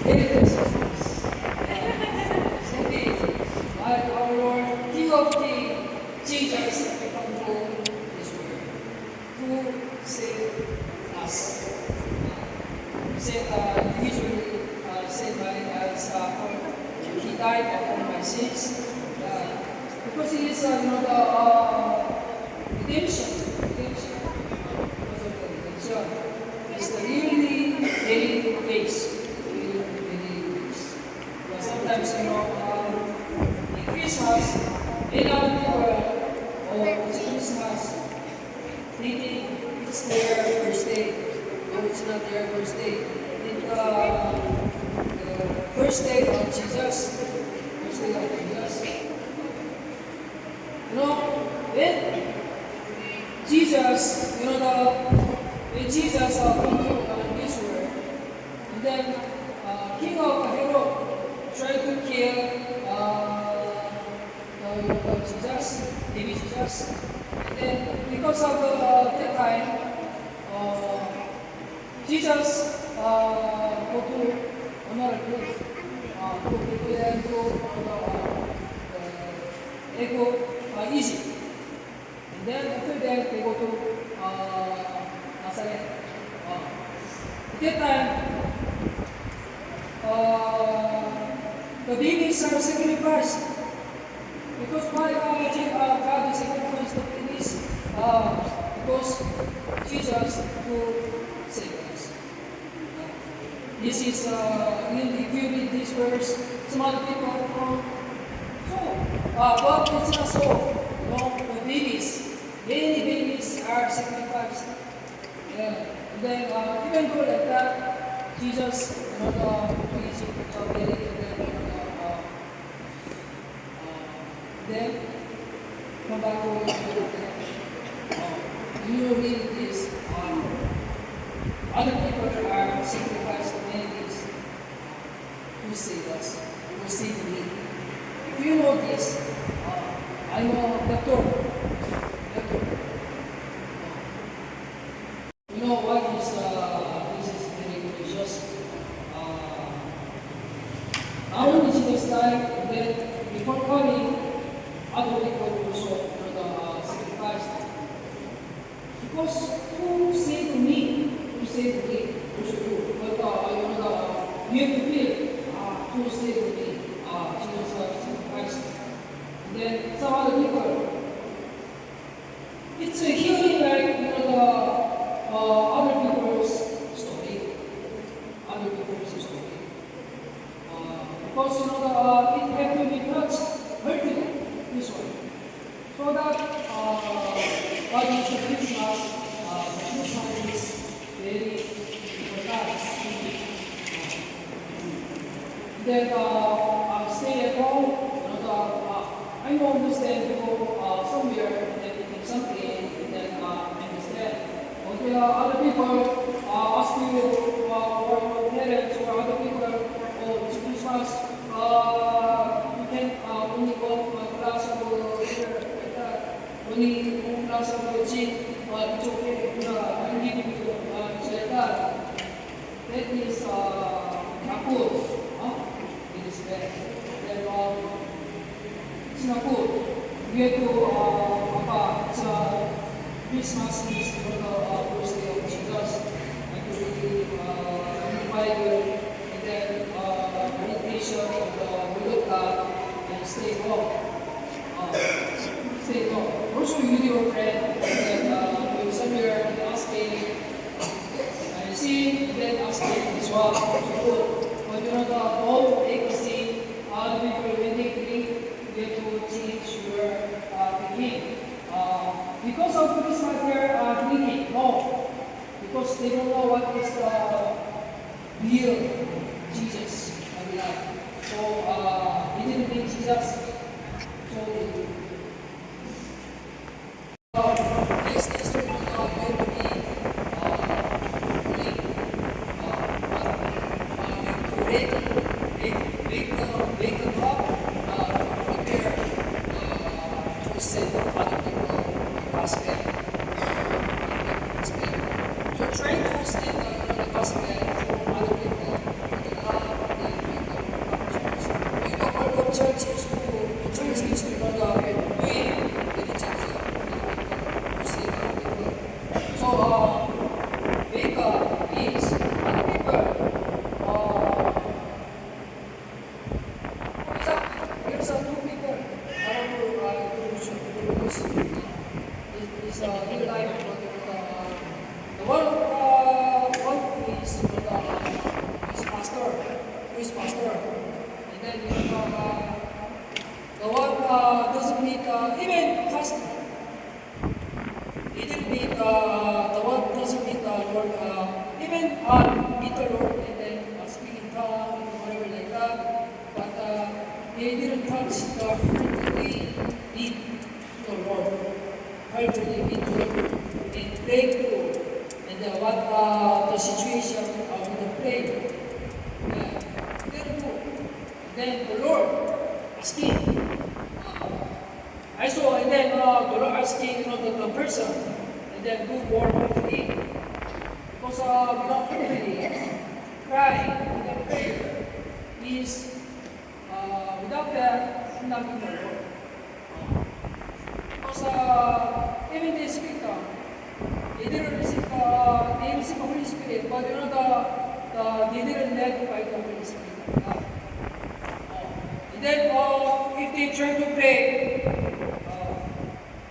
Merry Christmas. Maybe our Lord, King of Kings, Jesus, become to this world to save us. He said, usually said by as He died for my sins because He is the redemption. Because of the redemption. It's the really daily base. But sometimes, in Christmas, in our people, or it's Christmas, thinking it's their birthday. No, it's not their birthday. It's the first day of Jesus. First day of Jesus. When Jesus, when Jesus come to this world, and then King of Herod tried to kill Jesus, baby Jesus. And then because of that time, Jesus go to another place, to prepare they go Egypt. And then after that, they go to Nazareth. At that time, the babies are sacrificed. Because why God sacrificed the babies? Because Jesus to save us. This is, if you read this verse, some other people but it's not so. The babies, many babies are sacrificed. Yeah. And then, even though like that, Jesus, to Egypt, then come back to you read this, other people are sacrificed many things to save us, to save me. If you know this, I'm a doctor. You know what is this is very gracious. Not only Jesus died, but then before coming, other people also sacrificed. Because to save me, also you. But you have to feel to save me, Jesus sacrificed. And then some other people, it's a healing like other people's story. Other people's story. Because it had to be touched vertically, this one. So that what is the Christmas? Christmas is very important. Then stay at home. I know understand to go somewhere and then eating something and then understand. But other people ask you or your parents or other people, oh, it's Christmas, you can only go to a class or here like that. Only one class of gym, it's okay. I'm giving you it's like that. That is not good. It is bad. Then it's not good. We have to it's Christmas is for the birthday of Jesus. Actually, the Bible and then meditation of the Word of God and stay home. Stay home. Also, you your friend and then somewhere and asking, I see and then asking as well. So good. But the whole legacy, the people when they drink, you have to change your thinking. Because of Christmas, they're drinking. No. Because they don't know what is the real Jesus of life. So, they didn't drink Jesus. So, next instrument going to be ready, wake them up to prepare to send other people the gospel. So try to send the gospel to other people with the love, churches to doing the church. So Vika is other people. For example, here's two people. Is real life. The one is pastor, who is pastor, and then the one doesn't meet even pastor. He didn't meet the one doesn't meet the Lord, even meet the Lord and then speak in tongue and whatever like that. But they didn't touch the heartily meet to the Lord, heartily meet to the Lord, and pray to, and what the situation with the prayer. Then the Lord asking. I saw, and then the Lord asking, the person, and then do more quickly. Because without humility, crying, and then prayer is, without that, nothing the Lord. Because even they speak, they didn't receive the Holy Spirit, but they didn't led by the Holy Spirit. And then if they try to pray,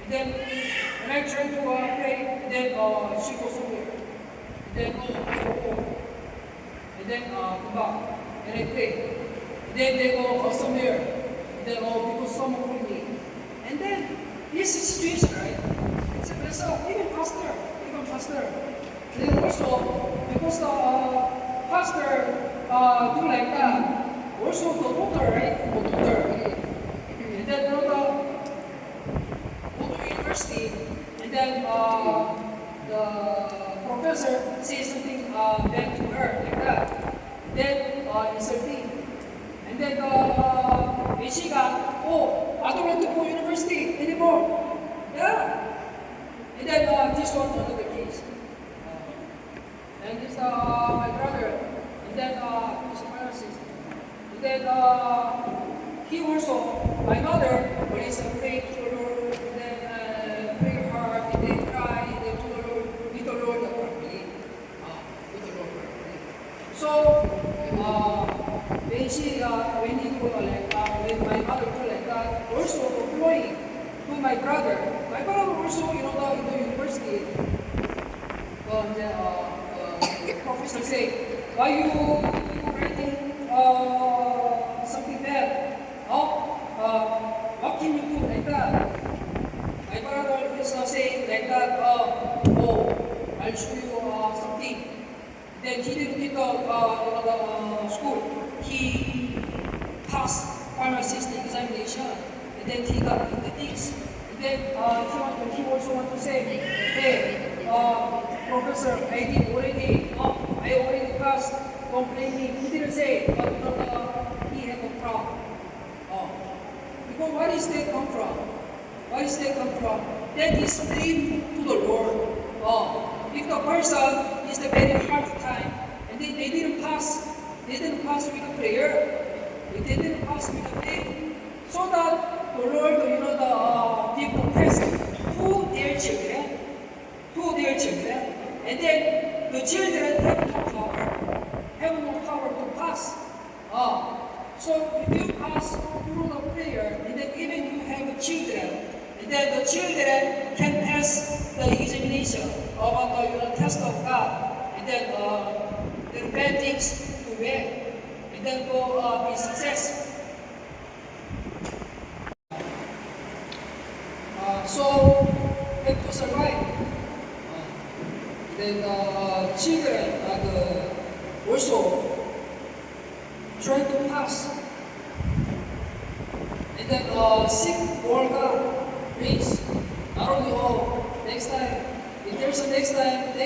and then when I try to pray, and then she goes somewhere, and then I go home, and then come back, and I pray, and then they go somewhere, and then because someone called me, and then this situation, right? It's even pastor, and then also because the pastor do like that, also the daughter, right? The daughter, and then go to university, and then the professor says something bad to her like that. Then insulting, and then when she got, I don't want to go to university anymore. Yeah, and then this one another case, and this my brother, and then he's a pharmacist. Then he also, my mother, when he's praying to the Lord, and then pray hard, and then cry, and then to the Lord, with the Lord properly. With the Lord properly. So, when he do like that, when my mother do like that, also employing to my brother also, in the university, the professor say, why you writing something bad? What can you do like that? My brother is saying like that, I'll show you something. Then he didn't get the school. He passed pharmacist examination, and then he got the things. And then he also want to say, hey, professor, I already passed. Complaining, he didn't say, but he had a problem. Because where does that come from? That is belief to the Lord. If the person is the very hard time, and they didn't pass with the prayer, they didn't pass with the faith, so that the Lord, give the test to their children, and then the children have no power to pass. So if you pass through the prayer, and then even you have children, and then the children can pass the examination about the test of God, and then the bad things to wear, and then go be successful. So have to survive. Then children also try to pass, and then seek more God, please. Not only next time. If there's a next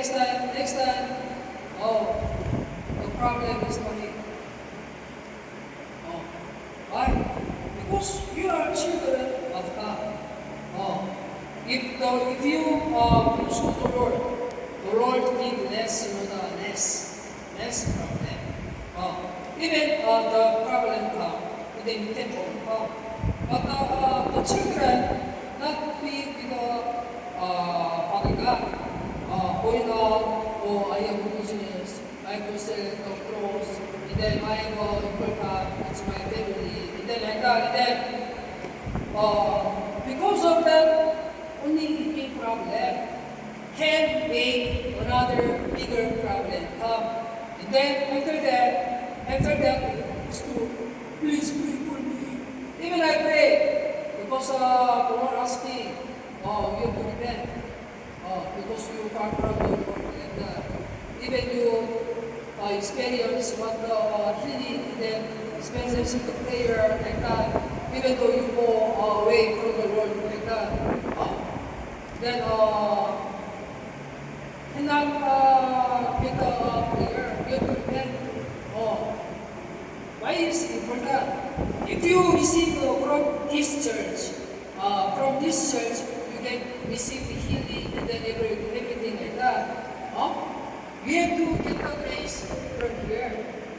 time, the problem is coming. Why? Because you are children of God. If you pursue the Lord give less problem. Even the problem come, then you can overcome. But the children, not be with the Father God, going out, oh, I have a business, I have to sell the clothes, and then I have a important, it's my family, and then like that, and then because of that, only big problem can make another bigger problem come. And then after that, it's to please pray for me. Even I pray because the Lord asked me, you have to repent because you far from the Lord. And even you experience what the healing and then experience the prayer like that, even though you go away from the Lord like that, then cannot get the prayer. You have to repent. Why is it important? If you receive from this church, you can receive the healing and then everything like that. You have to get the grace from here,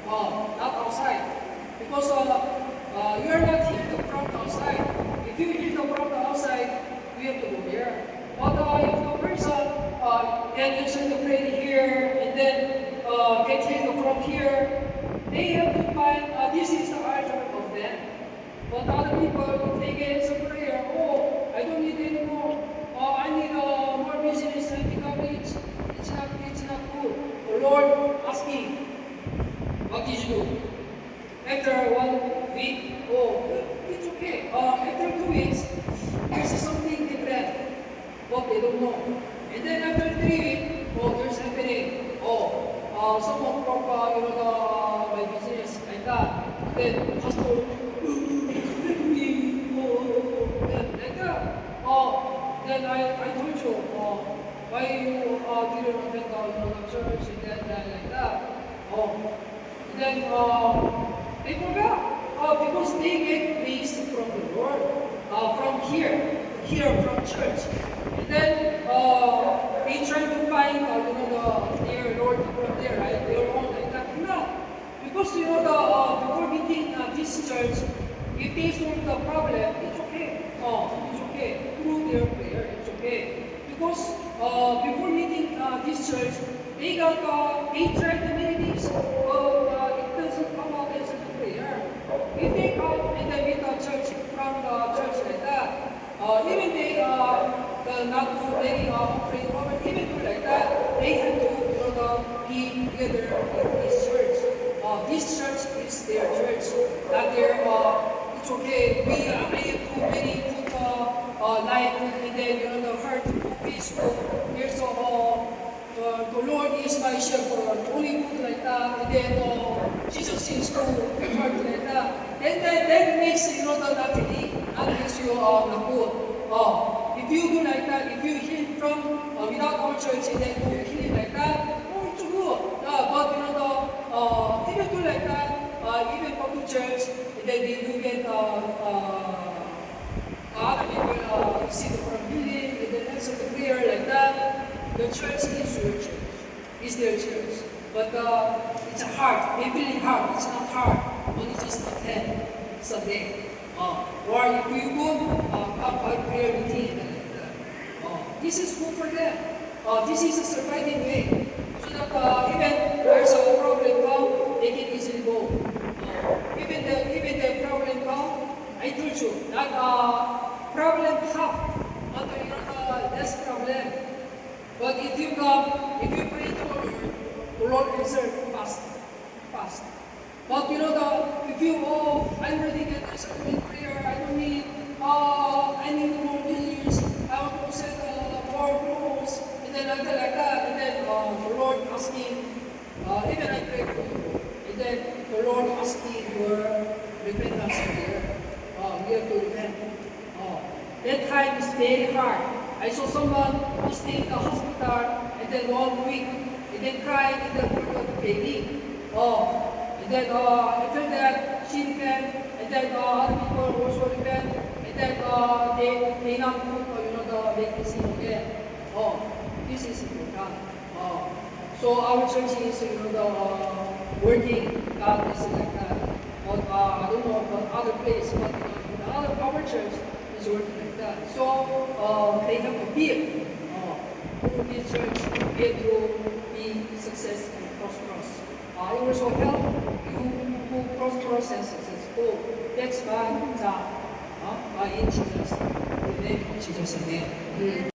not outside. Because you are not healed from the outside. If you healed from the outside, you have to go there. But if the person can listen to pray here and then get healed from here, they have to find this is the altar of them. But other people, if they get some prayer, oh, I don't need anymore. I need more business and become rich. It's not good. The Lord asking, what did you do? After 1 week, oh, it's okay. After 2 weeks, there's something different. But they don't know. And then after 3 weeks, oh, there's happening. Oh, someone broke, my business like that. Then pastor, let me, like that. Then I told you, why you didn't attend the church and then like that. Then they forgot because they get grace from the Lord, from here from church. And then they try to find their Lord from there, right? Their own like that. No, because before meeting this church, if they solve the problem, it's okay. It's okay through their prayer. It's okay because before meeting this church, they tried the many things, but it doesn't come out as a prayer. If they come and they meet the church from the church like that, even they not do any praying over, even do like that, they have to be together in this church. This church is their church, not their. It's okay. I have too many good life, and then the heart peaceful. Here's the Lord is my shepherd, only good like that, and then Jesus is good, heart like that. And then that makes the nothing, that makes you not good. If you do like that, if you heal from without our church and then you heal like that, oh, it's good. But even do like that, even come to church, and then you get other people receive from healing, and then answer the prayer like that. The church is your church, is their church. But it's a heart, they feeling hard. It's not hard, but it's just attend Sunday. Or if you go a prayer meeting like that. This is good for them. This is a surviving way. So that even there's a problem come, they can easily go. Even the problem come, I told you, that problem half, not less problem. But if you come, if you pray to the Lord answer fast. But if you, I already get answered in prayer, I don't need, I need more millions, I want to set more rules, and then like that, and then the Lord asking, even I pray for you, and then the Lord asking your repentance there. You have to repent. That time is very hard. I saw someone who stayed in the hospital, and then 1 week, and then cried, and then forgot baby. And then after that, she repent, and then other people also repent, and then they not put the vacancy again. This is important. So our church is working. God is like that. But I don't know, but other place, but our church is working like that. So they have a fear for this church to be success and prosperous. It also help you to prosperous and successful. That's why in Jesus' name, Jesus' name.